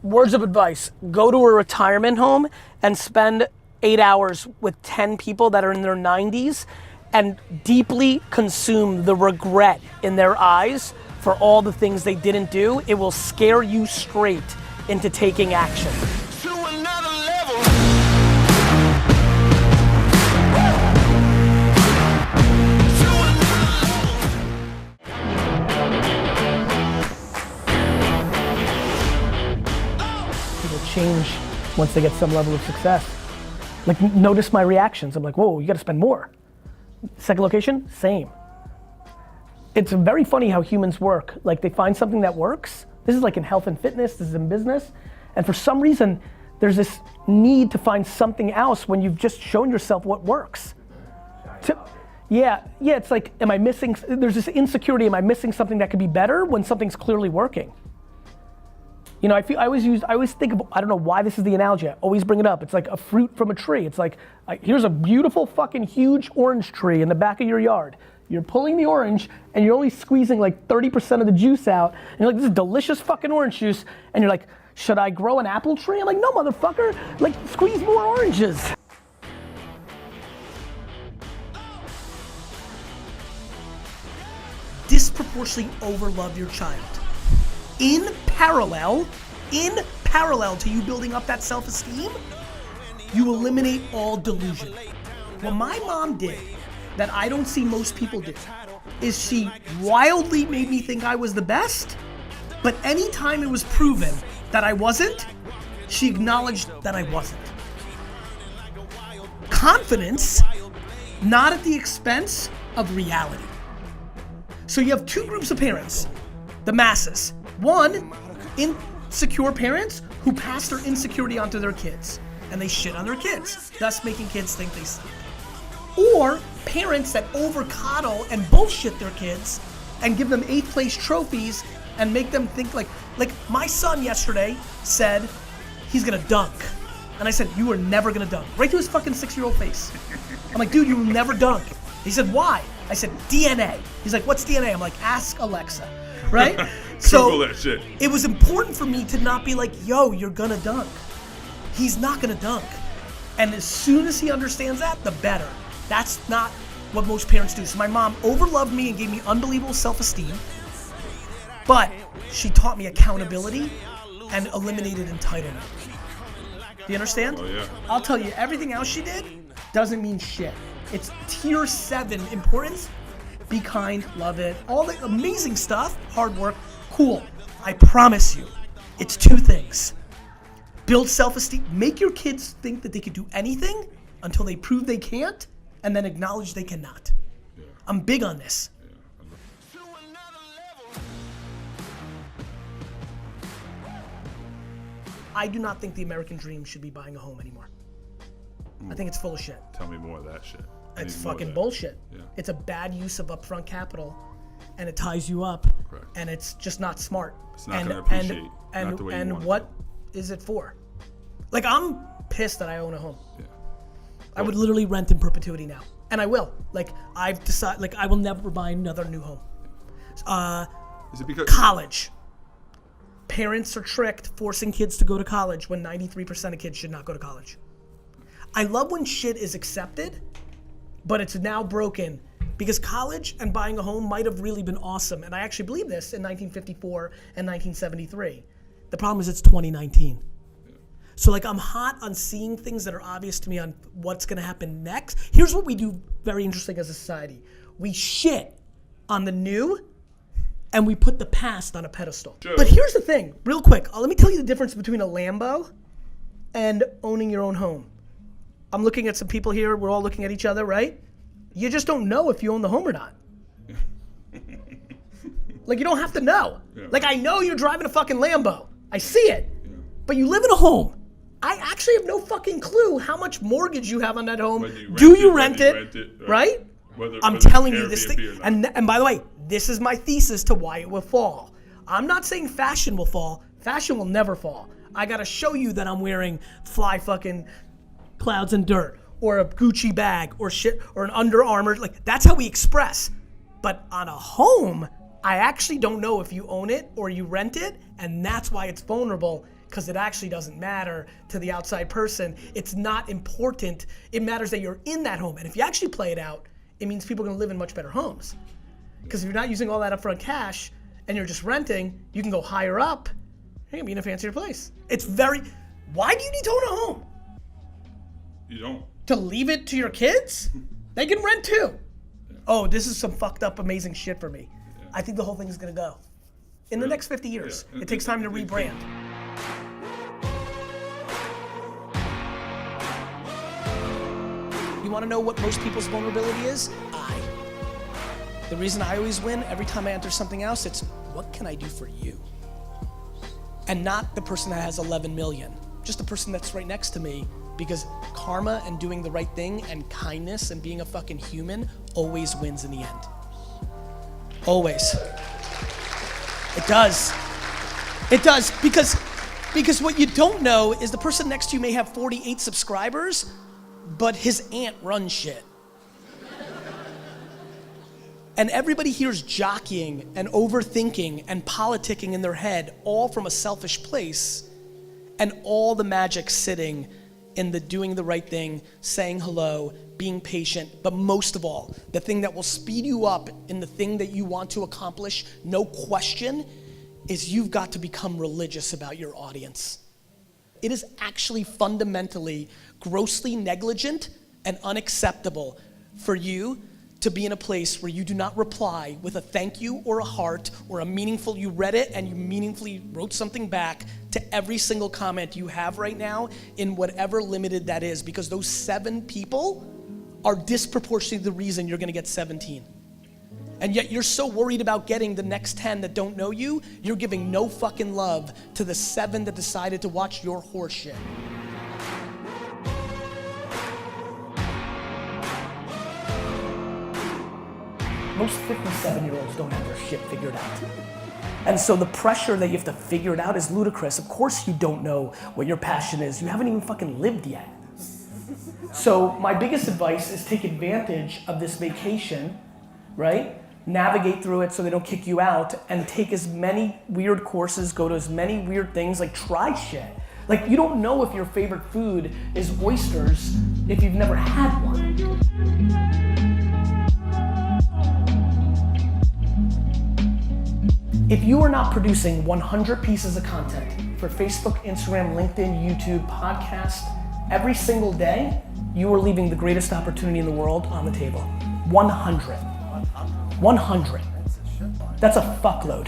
Words of advice: go to a retirement home and spend 8 hours with 10 people that are in their 90s and deeply consume the regret in their eyes for all the things they didn't do. It will scare you straight into taking action. To another level. To People change once they get some level of success. Like, notice my reactions. I'm like, whoa, you gotta spend more. Second location, same. It's very funny how humans work. Like, they find something that works. This is like in health and fitness, this is in business. And for some reason, there's this need to find something else when you've just shown yourself what works. Yeah, it's like, am I missing, there's this insecurity, am I missing something that could be better when something's clearly working? You know, I always think of, I don't know why this is the analogy, I always bring it up. It's like a fruit from a tree. It's like, here's a beautiful fucking huge orange tree in the back of your yard. You're pulling the orange and you're only squeezing like 30% of the juice out. And you're like, this is delicious fucking orange juice. And you're like, should I grow an apple tree? I'm like, no, motherfucker, like squeeze more oranges. Disproportionately overlove your child. In parallel to you building up that self-esteem, you eliminate all delusion. What my mom did that I don't see most people do is she wildly made me think I was the best, but anytime it was proven that I wasn't, she acknowledged that I wasn't. Confidence, not at the expense of reality. So you have two groups of parents, the masses. One, insecure parents who pass their insecurity onto their kids, and they shit on their kids, thus making kids think they suck. Or parents that over coddle and bullshit their kids and give them 8th place trophies and make them think like my son yesterday said he's gonna dunk. And I said, you are never gonna dunk. Right to his fucking 6-year-old face. I'm like, dude, you will never dunk. He said, why? I said, DNA. He's like, what's DNA? I'm like, ask Alexa, right? So that shit. It was important for me to not be like, yo, you're gonna dunk. He's not gonna dunk. And as soon as he understands that, the better. That's not what most parents do. So my mom overloved me and gave me unbelievable self-esteem, but she taught me accountability and eliminated entitlement. Do you understand? Oh, yeah. I'll tell you, everything else she did doesn't mean shit. It's tier 7 importance. Be kind, love it, all the amazing stuff, hard work, cool. I promise you, it's 2 things. Build self-esteem, make your kids think that they can do anything until they prove they can't, and then acknowledge they cannot. Yeah. I'm big on this. To another level. I do not think the American dream should be buying a home anymore. I think it's full of shit. Tell me more of that shit. I It's need more of fucking that. bullshit. Yeah. It's a bad use of upfront capital, and it ties you up, Correct. and it's just not smart. It's not and, gonna appreciate, and, not the way you and want it what is it for? Like, I'm pissed that I own a home. Yeah. I would literally rent in perpetuity now, and I will. Like, I've decided, like, I will never buy another new home. Is it because College. Parents are tricked, forcing kids to go to college when 93% of kids should not go to college. I love when shit is accepted, but it's now broken because college and buying a home might have really been awesome. And I actually believe this in 1954 and 1973. The problem is it's 2019. So like, I'm hot on seeing things that are obvious to me on what's gonna happen next. Here's what we do very interesting as a society. We shit on the new and we put the past on a pedestal. Sure. But here's the thing, real quick. Let me tell you the difference between a Lambo and owning your own home. I'm looking at some people here, we're all looking at each other, right? You just don't know if you own the home or not. Like, you don't have to know. Yeah. Like, I know you're driving a fucking Lambo. I see it. Yeah. But you live in a home. I actually have no fucking clue how much mortgage you have on that home. Do you rent it? Right? I'm telling you this thing. And by the way, this is my thesis to why it will fall. I'm not saying fashion will fall. Fashion will never fall. I gotta show you that I'm wearing fly fucking clouds and dirt, or a Gucci bag, or shit, or an Under Armour. Like, that's how we express. But on a home, I actually don't know if you own it or you rent it, and that's why it's vulnerable, because it actually doesn't matter to the outside person. It's not important. It matters that you're in that home. And if you actually play it out, it means people are gonna live in much better homes. Because if you're not using all that upfront cash and you're just renting, you can go higher up, you're gonna be in a fancier place. It's very, why do you need to own a home? You don't. To leave it to your kids? They can rent too. Oh, this is some fucked up amazing shit for me. I think the whole thing is gonna go. In the next 50 years. Yeah. It takes time to rebrand. You wanna know what most people's vulnerability is? The reason I always win, every time I enter something else, it's what can I do for you? And not the person that has 11 million, just the person that's right next to me, because karma and doing the right thing and kindness and being a fucking human always wins in the end. Always. It does. It does, because what you don't know is the person next to you may have 48 subscribers, but his aunt runs shit. And everybody here is jockeying and overthinking and politicking in their head, all from a selfish place, and all the magic sitting in the doing the right thing, saying hello, being patient, but most of all, the thing that will speed you up in the thing that you want to accomplish, no question, is you've got to become religious about your audience. It is actually fundamentally grossly negligent and unacceptable for you to be in a place where you do not reply with a thank you or a heart or a meaningful, you read it and you meaningfully wrote something back to every single comment you have right now in whatever limited that is, because those 7 people are disproportionately the reason you're gonna get 17. And yet you're so worried about getting the next 10 that don't know you, you're giving no fucking love to the 7 that decided to watch your horse shit. Most 57-year-olds don't have their shit figured out. And so the pressure that you have to figure it out is ludicrous. Of course you don't know what your passion is. You haven't even fucking lived yet. So my biggest advice is take advantage of this vacation, right? Navigate through it so they don't kick you out, and take as many weird courses, go to as many weird things, like try shit. Like you don't know if your favorite food is oysters if you've never had one. If you are not producing 100 pieces of content for Facebook, Instagram, LinkedIn, YouTube, podcast every single day, you are leaving the greatest opportunity in the world on the table. 100. 100. That's a fuckload.